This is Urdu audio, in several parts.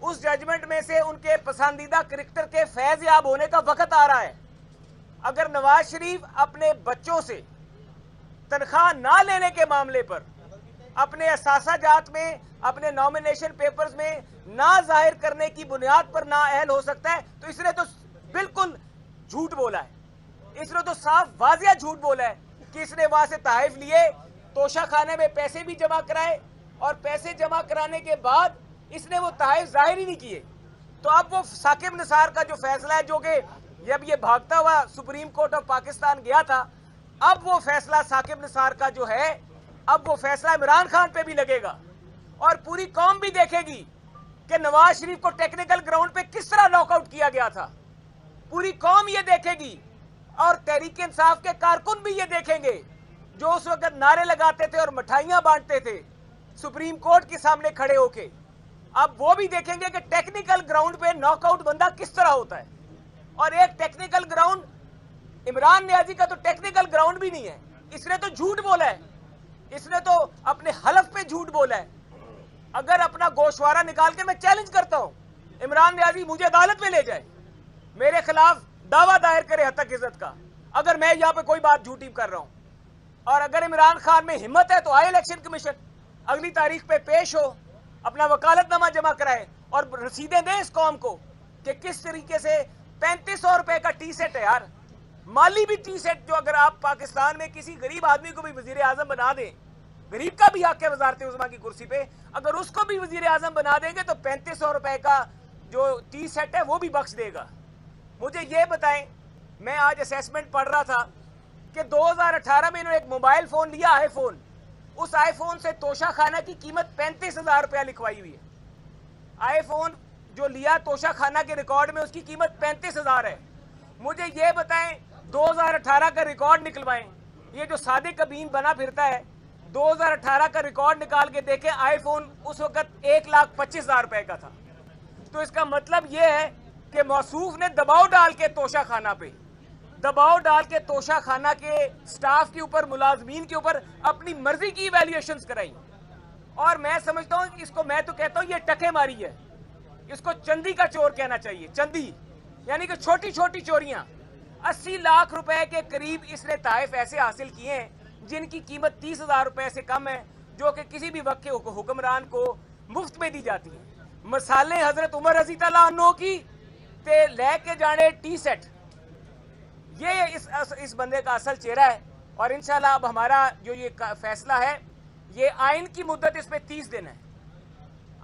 اس ججمنٹ میں سے ان کے پسندیدہ کرکٹر کے فیض یاب ہونے کا وقت آ رہا ہے۔ اگر نواز شریف اپنے بچوں سے تنخواہ نہ لینے کے معاملے پر اپنے اثاثہ جات میں، اپنے نامینیشن پیپرز میں نہ ظاہر کرنے کی بنیاد پر نااہل ہو سکتا ہے، تو اس نے تو بالکل جھوٹ بولا ہے۔ اس نے تو صاف واضح جھوٹ بولا ہے کہ اس نے وہاں سے تحائف لیے، توشہ خانے میں پیسے بھی جمع کرائے، اور پیسے جمع کرانے کے بعد اس نے وہ تحائف ظاہر ہی نہیں کیے۔ تو اب وہ ثاقب نثار کا جو فیصلہ ہے، جو کہ جب یہ بھاگتا ہوا سپریم کورٹ آف پاکستان گیا تھا، اب وہ فیصلہ ثاقب نثار کا جو ہے، اب وہ فیصلہ عمران خان پہ بھی لگے گا، اور پوری قوم بھی دیکھے گی کہ نواز شریف کو ٹیکنیکل گراؤنڈ پہ کس طرح لاک آؤٹ کیا گیا تھا۔ پوری قوم یہ دیکھے گی، اور تحریک انصاف کے کارکن بھی یہ دیکھیں گے جو اس وقت نعرے لگاتے تھے اور مٹھائیاں بانٹتے تھے سپریم کورٹ کے سامنے کھڑے ہو کے۔ اب وہ بھی دیکھیں گے کہ ٹیکنیکل گراؤنڈ پہ ناک آؤٹ بندہ کس طرح ہوتا ہے۔ اور ایک ٹیکنیکل گراؤنڈ، عمران نیازی کا تو ٹیکنیکل گراؤنڈ بھی نہیں ہے، اس نے تو جھوٹ بولا ہے، اس نے تو اپنے حلف پہ جھوٹ بولا ہے۔ اگر اپنا گوشوارہ نکال کے، میں چیلنج کرتا ہوں، عمران نیازی مجھے عدالت میں لے جائے، میرے خلاف دعویٰ دائر کرے ہتک عزت کا، اگر میں یہاں پہ کوئی بات جھوٹی کر رہا ہوں۔ اور اگر عمران خان میں ہمت ہے تو آئے الیکشن کمیشن، اگلی تاریخ پہ پیش ہو، اپنا وکالت نامہ جمع کرائے، اور رسیدیں دیں اس قوم کو کہ کس طریقے سے 3500 روپے کا ٹی سیٹ ہے یار، مالی بھی ٹی سیٹ، جو اگر آپ پاکستان میں کسی غریب آدمی کو بھی وزیر اعظم بنا دیں، غریب کا بھی حق ہے وزارت عظمیٰ کی کرسی پہ، اگر اس کو بھی وزیر اعظم بنا دیں گے تو 3500 روپے کا جو ٹی سیٹ ہے وہ بھی بخش دے گا۔ مجھے یہ بتائیں، میں آج اسیسمنٹ پڑھ رہا تھا کہ 2018 میں انہوں نے ایک موبائل فون لیا، آئی فون، اس آئی فون سے توشہ خانہ کی قیمت 35,000 روپیہ لکھوائی ہوئی ہے۔ آئی فون جو لیا توشہ خانہ کے ریکارڈ میں، اس کی قیمت 35,000 ہے۔ مجھے یہ بتائیں، 2018 کا ریکارڈ نکلوائیں، یہ جو صادق امین بنا پھرتا ہے، 2018 کا ریکارڈ نکال کے دیکھیں، آئی فون اس وقت 1,25,000 روپے کا تھا۔ تو اس کا مطلب یہ ہے کہ موصوف نے دباؤ ڈال کے توشہ خانہ پہ، دباؤ ڈال کے توشہ خانہ کے سٹاف کے اوپر، ملازمین کے اوپر اپنی مرضی کی ایویلیوشنز کرائی۔ اور میں سمجھتا ہوں کہ اس کو، میں تو کہتا ہوں یہ ٹکے ماری ہے، اس کو چندی کا چور کہنا چاہیے، چندی، یعنی کہ چھوٹی چھوٹی چوریاں۔ 80 لاکھ روپے کے قریب اس نے تحائف ایسے حاصل کیے ہیں جن کی قیمت 30,000 روپے سے کم ہے، جو کہ کسی بھی وقت کے حکمران کو مفت میں دی جاتی ہیں۔ مثالیں حضرت عمر رضی اللہ عنہ کی تے لے کے جانے ٹی سیٹ، یہ اس بندے کا اصل چہرہ ہے۔ اور انشاءاللہ اب ہمارا جو یہ فیصلہ ہے، یہ آئین کی مدت اس پہ 30 دن ہے۔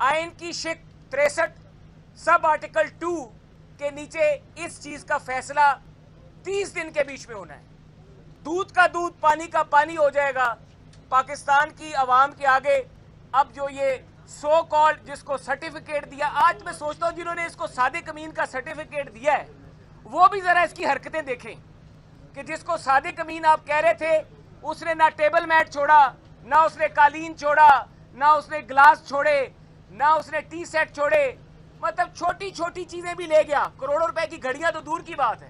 آئین کی شق 63 سب آرٹیکل 2 کے نیچے اس چیز کا فیصلہ 30 دن کے بیچ میں ہونا ہے۔ دودھ کا دودھ، پانی کا پانی ہو جائے گا پاکستان کی عوام کے آگے۔ اب جو یہ سو کالڈ جس کو سرٹیفکیٹ دیا، آج میں سوچتا ہوں جنہوں نے اس کو صادق امین کا سرٹیفکیٹ دیا ہے، وہ بھی ذرا اس کی حرکتیں دیکھیں کہ جس کو صادق امین آپ کہہ رہے تھے، اس نے نہ ٹیبل میٹ چھوڑا، نہ اس نے قالین چھوڑا، نہ اس نے گلاس چھوڑے، نہ اس نے ٹی سیٹ چھوڑے، مطلب چھوٹی چھوٹی چیزیں بھی لے گیا، کروڑوں روپے کی گھڑیاں تو دور کی بات ہے۔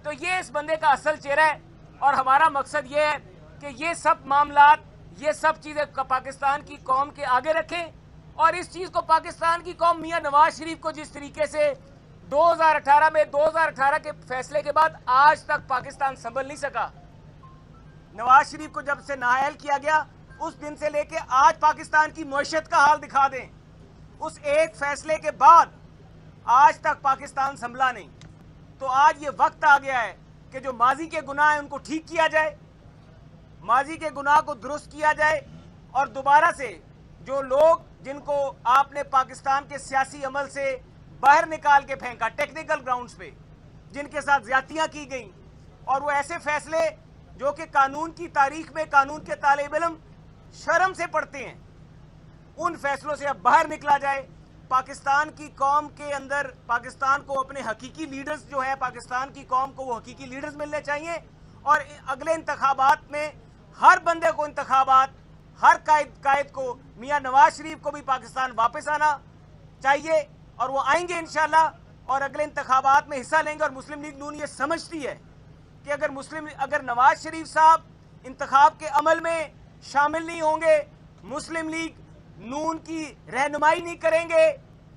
تو یہ اس بندے کا اصل چہرہ ہے، اور ہمارا مقصد یہ ہے کہ یہ سب معاملات، یہ سب چیزیں پاکستان کی قوم کے آگے رکھیں، اور اس چیز کو پاکستان کی قوم میاں نواز شریف کو جس طریقے سے 2018 میں 2018 کے فیصلے کے بعد آج تک پاکستان سنبھل نہیں سکا۔ نواز شریف کو جب سے نااہل کیا گیا، اس دن سے لے کے آج پاکستان کی معیشت کا حال دکھا دیں، اس ایک فیصلے کے بعد آج تک پاکستان سنبھلا نہیں۔ تو آج یہ وقت آ گیا ہے کہ جو ماضی کے گناہ ہیں ان کو ٹھیک کیا جائے، ماضی کے گناہ کو درست کیا جائے، اور دوبارہ سے جو لوگ جن کو آپ نے پاکستان کے سیاسی عمل سے باہر نکال کے پھینکا ٹیکنیکل گراؤنڈز پہ، جن کے ساتھ زیادتیاں کی گئیں، اور وہ ایسے فیصلے جو کہ قانون کی تاریخ میں قانون کے طالب علم شرم سے پڑھتے ہیں، ان فیصلوں سے اب باہر نکلا جائے۔ پاکستان کی قوم کے اندر، پاکستان کو اپنے حقیقی لیڈرز جو ہیں، پاکستان کی قوم کو وہ حقیقی لیڈرز ملنے چاہیے، اور اگلے انتخابات میں ہر بندے کو انتخابات، ہر قائد کو، میاں نواز شریف کو بھی پاکستان واپس آنا چاہیے، اور وہ آئیں گے انشاءاللہ، اور اگلے انتخابات میں حصہ لیں گے۔ اور مسلم لیگ نون یہ سمجھتی ہے کہ اگر نواز شریف صاحب انتخاب کے عمل میں شامل نہیں ہوں گے، مسلم لیگ نون کی رہنمائی نہیں کریں گے،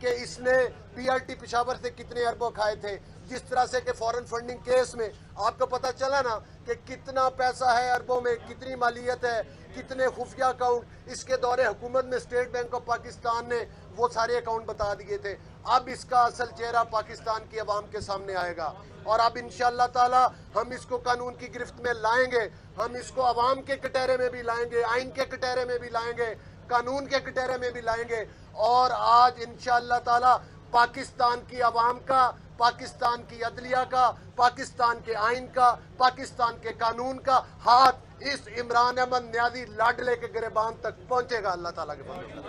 کہ اس نے PRT پشاور سے کتنے اربوں کھائے تھے. جس طرح سے کہ فورن فنڈنگ کیس میں آپ کو پتہ چلا نا کہ کتنا پیسہ ہے اربوں میں, کتنی مالیت ہے, کتنے خفیہ اکاؤنٹ. اس کے دور حکومت میں اسٹیٹ بینک آف پاکستان نے وہ سارے اکاؤنٹ بتا دیے تھے. اب اس کا اصل چہرہ پاکستان کی عوام کے سامنے آئے گا, اور اب انشاءاللہ تعالی ہم اس کو قانون کی گرفت میں لائیں گے. ہم اس کو عوام کے کٹہرے میں بھی لائیں گے, آئین کے کٹہرے میں بھی لائیں گے, قانون کے کٹہرے میں بھی لائیں گے. اور آج انشاءاللہ تعالی پاکستان کی عوام کا, پاکستان کی عدلیہ کا, پاکستان کے آئین کا, پاکستان کے قانون کا ہاتھ اس عمران احمد نیازی لاڈلے کے گریبان تک پہنچے گا. اللہ تعالیٰ کے فضل.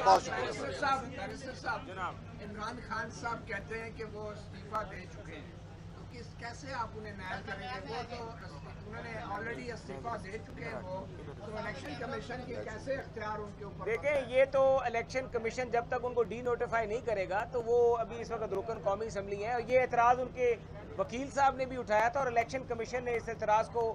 بہت شکریہ. بیرسٹر صاحب, عمران خان صاحب کہتے ہیں کہ وہ استعفیٰ دے چکے ہیں, تو کیسے آپ انہیں نائل کریں گے؟ وہ تو انہوں نے آلریڈی استعفیٰ دے چکے ہیں, وہ تو الیکشن کمیشن کے کیسے اختیار ان کے اوپر؟ دیکھیں, یہ تو الیکشن کمیشن جب تک ان کو ڈی نوٹیفائی نہیں کرے گا تو وہ ابھی اس وقت رکن قومی اسمبلی ہیں, اور یہ اعتراض ان کے وکیل صاحب نے بھی اٹھایا تھا, اور الیکشن کمیشن نے اس اعتراض کو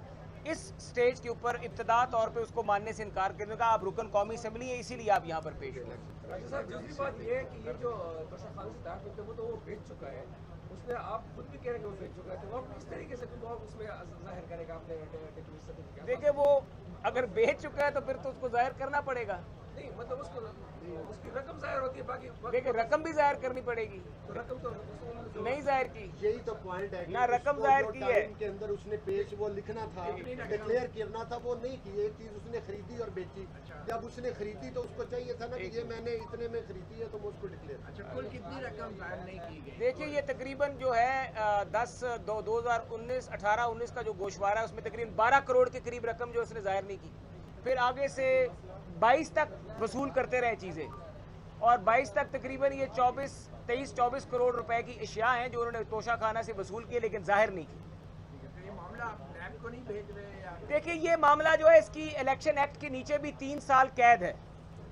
اس سٹیج کے اوپر ابتدا طور پہ اس کو ماننے سے انکار کرنے کا. آپ رکن قومی اسمبلی ہے, اسی لیے آپ یہاں پر پیش ہوئے. دوسری بات یہ ہے کہ یہ جو خالص وہ تو وہ بیچ چکا ہے, اس نے آپ خود بھی کہہ رہے ہیں کہ وہ بیچ چکا ہے, تو وہ کس طریقے سے اس میں ظاہر کرے گا اپنے؟ دیکھیں, وہ اگر بیچ چکا ہے تو پھر تو اس کو ظاہر کرنا پڑے گا. نہیں, مطلب اس کی رقم ظاہر ہوتی ہے, باقی دیکھیں رقم بھی ظاہر کرنی پڑے گی. رقم تو نہیں ظاہر کی, یہی تو پوائنٹ ہے, نہ رقم ظاہر کی ہے. کے اندر اس نے پیش وہ لکھنا تھا, ڈکلیئر کرنا تھا, وہ نہیں کی. ایک چیز اس نے خریدی اور بیچی. جب اس نے خریدی تو اس کو چاہیے تھا نا کہ یہ میں نے اتنے میں خریدی ہے تو میں اس کو ڈکلیئر. اچھا, کل کتنی رقم ظاہر نہیں کی گئی؟ دیکھیے, یہ تقریباً جو ہے 2019 18-19 کا جو گوشوارہ ہے اس میں تقریباً 12 کروڑ کے قریب رقم جو اس نے ظاہر نہیں کی. پھر آگے سے 22 تک وصول کرتے رہے چیزیں, اور 22 تک تقریباً یہ 23-24 کروڑ روپے کی اشیاء ہیں جو انہوں نے توشہ خانہ سے وصول کی, لیکن ظاہر نہیں کی. یہ معاملہ آپ نیب کو نہیں بھیج رہے یا؟ دیکھیں, یہ معاملہ جو ہے اس کی الیکشن ایکٹ کے نیچے بھی 3 سال قید ہے.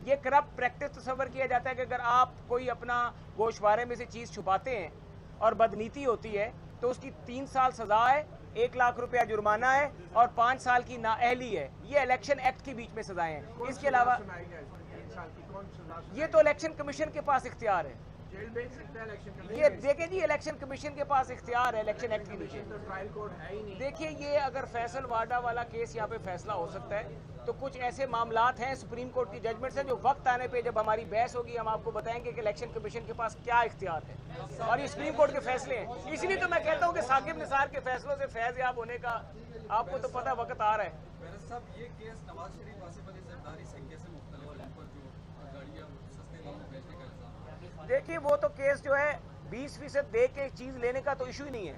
یہ کرپٹ پریکٹس تصور کیا جاتا ہے کہ اگر آپ کوئی اپنا گوشوارے میں سے چیز چھپاتے ہیں اور بدنیتی ہوتی ہے تو اس کی 3 سال سزا ہے, 1 لاکھ روپیہ جرمانہ ہے, اور 5 سال کی نااہلی ہے. یہ الیکشن ایکٹ کے بیچ میں سزائیں ہیں. اس کے علاوہ یہ تو الیکشن کمیشن کے پاس اختیار ہے. جیل بھیج سکتا ہے الیکشن کمیشن؟ یہ دیکھیں جی, الیکشن کمیشن کے پاس اختیار ہے الیکشن ایکٹ کے نیچے. تو ٹرائل کورٹ ہے ہی نہیں. دیکھیے, یہ اگر فیصل واڈا والا کیس یہاں پہ فیصلہ ہو سکتا ہے, تو کچھ ایسے معاملات ہیں سپریم کورٹ کی ججمنٹس ہیں جو وقت آنے پہ جب ہماری بحث ہوگی ہم آپ کو بتائیں گے کہ الیکشن کمیشن کے پاس کیا اختیار ہے, اور یہ سپریم کورٹ کے فیصلے ہیں. اسی لیے تو میں کہتا ہوں کہ ثاقب نثار کے فیصلوں سے فیض یاب ہونے کا آپ کو تو پتہ وقت آ رہا ہے. صاحب, یہ کیس نواز شریف آصف علی زرداری سے کیسے مختلف ہے, پر جو گاڑیاں سستے داموں میں بیچنے کا الزام؟ دیکھیے, وہ تو کیس جو ہے 20% دے کے چیز لینے کا تو ایشو ہی نہیں ہے.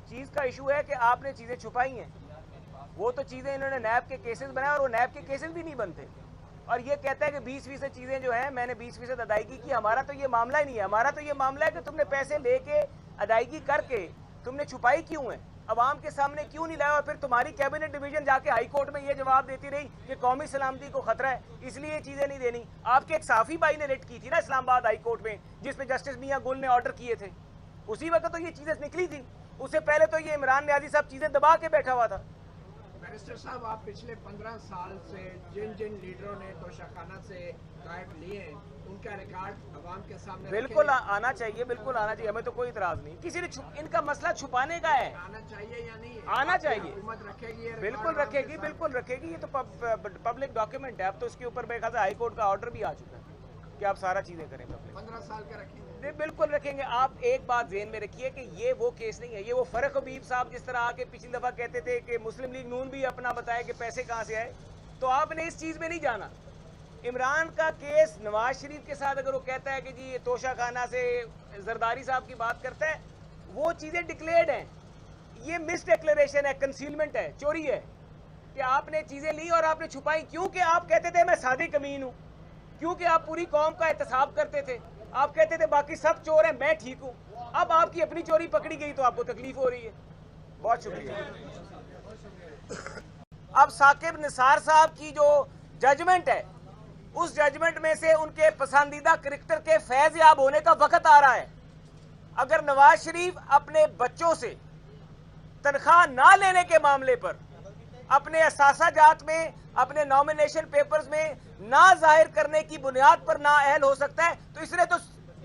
چیز کا ایشو ہے کہ آپ نے چیزیں چھپائی ہیں. وہ تو چیزیں انہوں نے نیب کے کیسز بنائے, اور وہ نیب کے کیسز بھی نہیں بنتے. اور یہ کہتا ہے کہ 20% چیزیں جو ہیں میں نے 20% ادائیگی کی. ہمارا تو یہ معاملہ ہی نہیں ہے. ہمارا تو یہ معاملہ ہے کہ تم نے پیسے لے کے ادائیگی کر کے تم نے چھپائی کیوں ہے, عوام کے سامنے کیوں نہیں لایا, اور پھر تمہاری کیبنٹ ڈویژن جا کے ہائی کورٹ میں یہ جواب دیتی رہی کہ قومی سلامتی کو خطرہ ہے اس لیے یہ چیزیں نہیں دینی. آپ کے ایک صحافی بھائی نے ریٹ کی تھی نا اسلام آباد ہائی کورٹ میں, جس میں جسٹس میاں گل نے آرڈر کیے تھے. اسی وقت تو یہ چیزیں نکلی تھی. اس سے پہلے تو یہ عمران نیازی صاحب چیزیں دبا کے بیٹھا ہوا تھا. بیرسٹر صاحب, آپ پچھلے 15 سال سے جن لیڈروں نے توشہ خانہ سے غائب لیے ہیں ان کا ریکارڈ عوام کے سامنے بالکل آنا چاہیے, بالکل آنا چاہیے, ہمیں تو کوئی اعتراض نہیں. کسی نے ان کا مسئلہ چھپانے کا ہے, آنا چاہیے یا نہیں آنا چاہیے. حکومت رکھے گی, بالکل رکھے گی, بالکل رکھے گی. یہ تو پبلک ڈاکیومنٹ ہے. اب تو اس کے اوپر میرے خیال سے ہائی کورٹ کا آرڈر بھی آ چکا ہے کہ آپ سارا چیزیں کریں. 15 سال کا رکھیں گے, بالکل رکھیں گے. آپ ایک بات ذہن میں رکھیے کہ یہ وہ کیس نہیں ہے. یہ وہ فرق حبیب صاحب جس طرح آ کے پچھلی دفعہ کہتے تھے کہ مسلم لیگ نون بھی اپنا بتائے کہ پیسے کہاں سے آئے, تو آپ نے اس چیز میں نہیں جانا. عمران کا کیس نواز شریف کے ساتھ اگر وہ کہتا ہے کہ جی یہ توشہ خانہ سے زرداری صاحب کی بات کرتا ہے, وہ چیزیں ڈکلیئرڈ ہیں. یہ مس ڈکلیریشن ہے, کنسیلمنٹ ہے, چوری ہے کہ آپ نے چیزیں لی اور آپ نے چھپائی. کیونکہ آپ کہتے تھے میں صادق امین ہوں, کیونکہ آپ پوری قوم کا احتساب کرتے تھے, آپ کہتے تھے باقی سب چور ہیں میں ٹھیک ہوں. اب آپ کی اپنی چوری پکڑی گئی تو آپ کو تکلیف ہو رہی ہے. بہت شکریہ. اب ثاقب نثار صاحب کی جو ججمنٹ ہے, اس ججمنٹ میں سے ان کے پسندیدہ کرکٹر کے فیض یاب ہونے کا وقت آ رہا ہے. اگر نواز شریف اپنے بچوں سے تنخواہ نہ لینے کے معاملے پر اپنے اثاثہ جات میں, اپنے نامینیشن پیپرز میں نہ ظاہر کرنے کی بنیاد پر نااہل ہو سکتا ہے, تو اس نے تو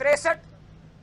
63